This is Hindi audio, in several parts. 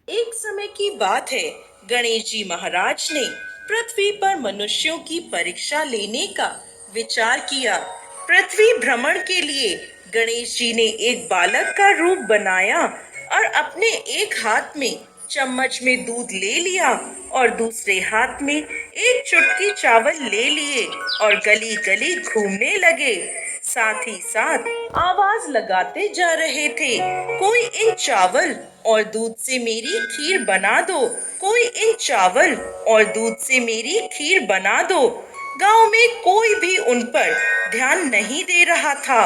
एक समय की बात है। गणेश जी महाराज ने पृथ्वी पर मनुष्यों की परीक्षा लेने का विचार किया। पृथ्वी भ्रमण के लिए गणेश जी ने एक बालक का रूप बनाया और अपने एक हाथ में चम्मच में दूध ले लिया और दूसरे हाथ में एक चुटकी चावल ले लिए और गली गली घूमने लगे। साथ ही साथ आवाज लगाते जा रहे थे, कोई इन चावल और दूध से मेरी खीर बना दो, कोई इन चावल और दूध से मेरी खीर बना दो। गांव में कोई भी उन पर ध्यान नहीं दे रहा था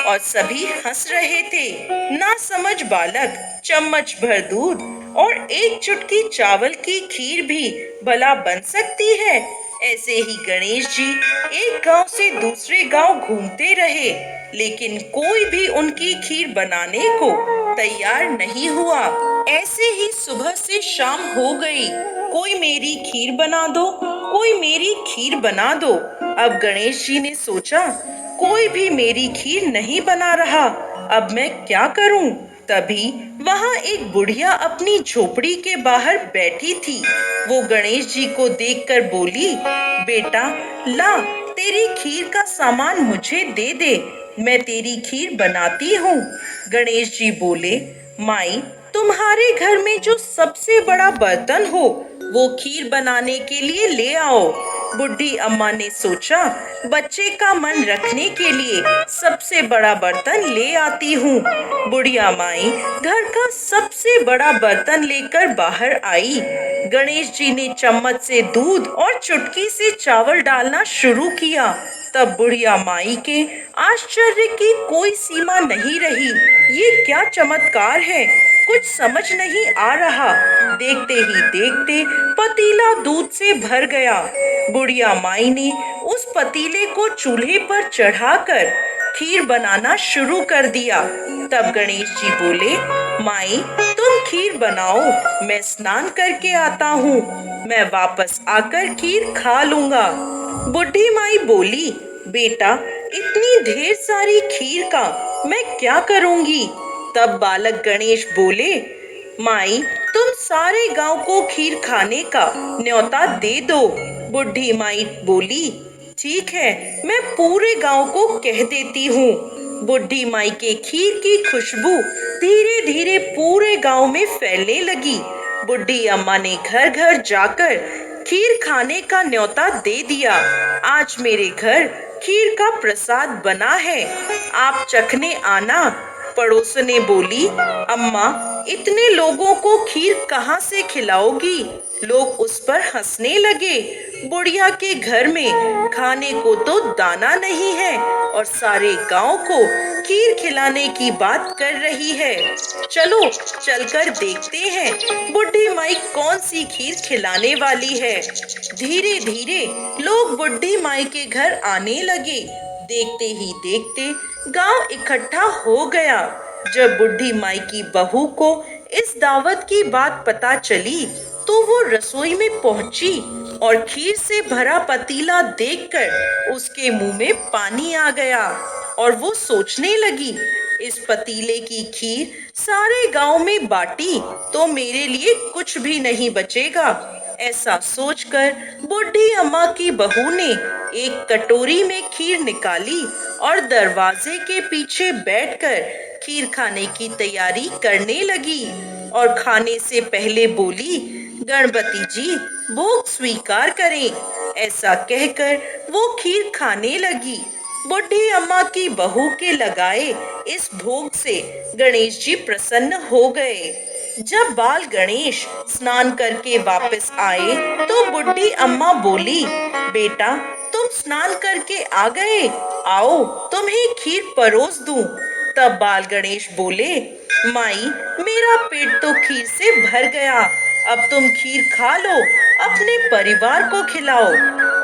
और सभी हंस रहे थे। ना समझ बालक चम्मच भर दूध और एक चुटकी चावल की खीर भी भला बन सकती है। ऐसे ही गणेश जी एक गांव से दूसरे गांव घूमते रहे, लेकिन कोई भी उनकी खीर बनाने को तैयार नहीं हुआ। ऐसे ही सुबह से शाम हो गई, कोई मेरी खीर बना दो, कोई मेरी खीर बना दो। अब गणेश जी ने सोचा, कोई भी मेरी खीर नहीं बना रहा, अब मैं क्या करूं? तभी वहां एक बुढ़िया अपनी झोपड़ी के बाहर बैठी थी। वो गणेश जी को देखकर बोली, बेटा ला, तेरी खीर का सामान मुझे दे दे, मैं तेरी खीर बनाती हूँ। गणेश जी बोले, माई, तुम्हारे घर में जो सबसे बड़ा बर्तन हो वो खीर बनाने के लिए ले आओ। बुढ़ी अम्मा ने सोचा, बच्चे का मन रखने के लिए सबसे बड़ा बर्तन ले आती हूँ। बुढ़िया माई घर का सबसे बड़ा बर्तन लेकर बाहर आई। गणेश जी ने चम्मच से दूध और चुटकी से चावल डालना शुरू किया। तब बुढ़िया माई के आश्चर्य की कोई सीमा नहीं रही। ये क्या चमत्कार है, कुछ समझ नहीं आ रहा। देखते ही देखते पतीला दूध से भर गया। बुढ़िया माई ने उस पतीले को चूल्हे पर चढ़ाकर खीर बनाना शुरू कर दिया। तब गणेश जी बोले, माई, तुम खीर बनाओ, मैं स्नान करके आता हूँ, मैं वापस आकर खीर खा लूंगा। बुढ़ी माई बोली, बेटा, इतनी ढेर सारी खीर का मैं क्या करूंगी? तब बालक गणेश बोले, माई, तुम सारे गांव को खीर खाने का न्योता दे दो। बुढ़ी माई बोली, ठीक है, मैं पूरे गांव को कह देती हूँ। बुढ़ी माई के खीर की खुशबू धीरे धीरे पूरे गांव में फैलने लगी। बुढ़ी अम्मा ने घर घर जाकर खीर खाने का न्योता दे दिया। आज मेरे घर खीर का प्रसाद बना है, आप चखने आना। पड़ोसन ने बोली, अम्मा, इतने लोगों को खीर कहाँ से खिलाओगी? लोग उस पर हंसने लगे। बुढ़िया के घर में खाने को तो दाना नहीं है और सारे गांव को खीर खिलाने की बात कर रही है। चलो चलकर देखते हैं बुढ़ी माई कौन सी खीर खिलाने वाली है। धीरे धीरे लोग बुढ़ी माई के घर आने लगे। देखते ही देखते गांव इकट्ठा हो गया। जब बुढ़ी माई की बहू को इस दावत की बात पता चली तो वो रसोई में पहुंची और खीर से भरा पतीला देखकर उसके मुंह में पानी आ गया और वो सोचने लगी, इस पतीले की खीर सारे गांव में बांटी तो मेरे लिए कुछ भी नहीं बचेगा। ऐसा सोचकर बुढ़ी अम्मा की बहू ने एक कटोरी में खीर निकाली और दरवाजे के पीछे बैठकर खीर खाने की तैयारी करने लगी और खाने से पहले बोली, गणपति जी, भोग स्वीकार करें। ऐसा कहकर वो खीर खाने लगी। बुढ़ी अम्मा की बहू के लगाए इस भोग से गणेश जी प्रसन्न हो गए। जब बाल गणेश स्नान करके वापस आए तो बुढ़ी अम्मा बोली, बेटा, तुम स्नान करके आ गए, आओ तुम्हें खीर परोस दूं। तब बाल गणेश बोले, माई, मेरा पेट तो खीर से भर गया, अब तुम खीर खा लो, अपने परिवार को खिलाओ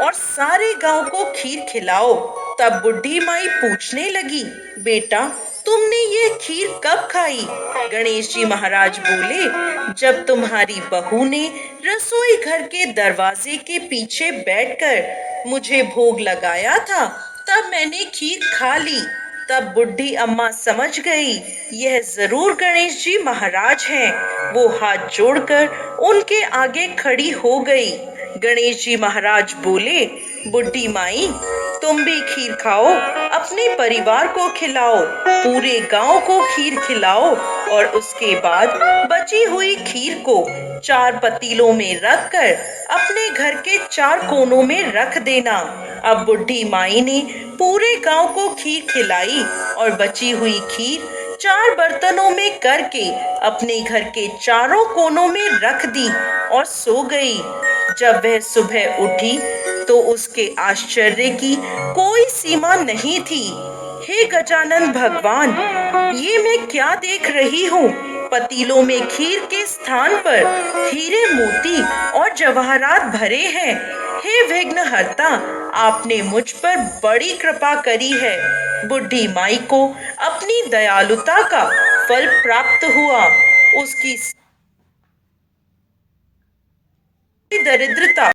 और सारे गांव को खीर खिलाओ। तब बुढ़ी माई पूछने लगी, बेटा, तुमने ये खीर कब खाई? गणेश जी महाराज बोले, जब तुम्हारी बहू ने रसोई घर के दरवाजे के पीछे बैठकर मुझे भोग लगाया था, तब मैंने खीर खा ली। तब बुढ़ी अम्मा समझ गई, यह जरूर गणेश जी महाराज हैं। वो हाथ जोड़कर उनके आगे खड़ी हो गई। गणेश जी महाराज बोले, बुढ़ी माई, तुम भी खीर खाओ, अपने परिवार को खिलाओ, पूरे गांव को खीर खिलाओ और उसके बाद बची हुई खीर को 4 पतीलों में रखकर अपने घर के 4 कोनों में रख देना। अब बुढ़ी माई ने पूरे गांव को खीर खिलाई और बची हुई खीर 4 बर्तनों में करके अपने घर के चारों कोनों में रख दी और सो गई। जब वह सुबह उठी तो उसके आश्चर्य की कोई सीमा नहीं थी। हे गजानन भगवान, ये मैं क्या देख रही हूँ? पतीलों में खीर के स्थान पर हीरे मोती और जवाहरात भरे हैं। हे विघ्नहर्ता, आपने मुझ पर बड़ी कृपा करी है। बुढ़ी माई को अपनी दयालुता का फल प्राप्त हुआ। उसकी दरिद्रता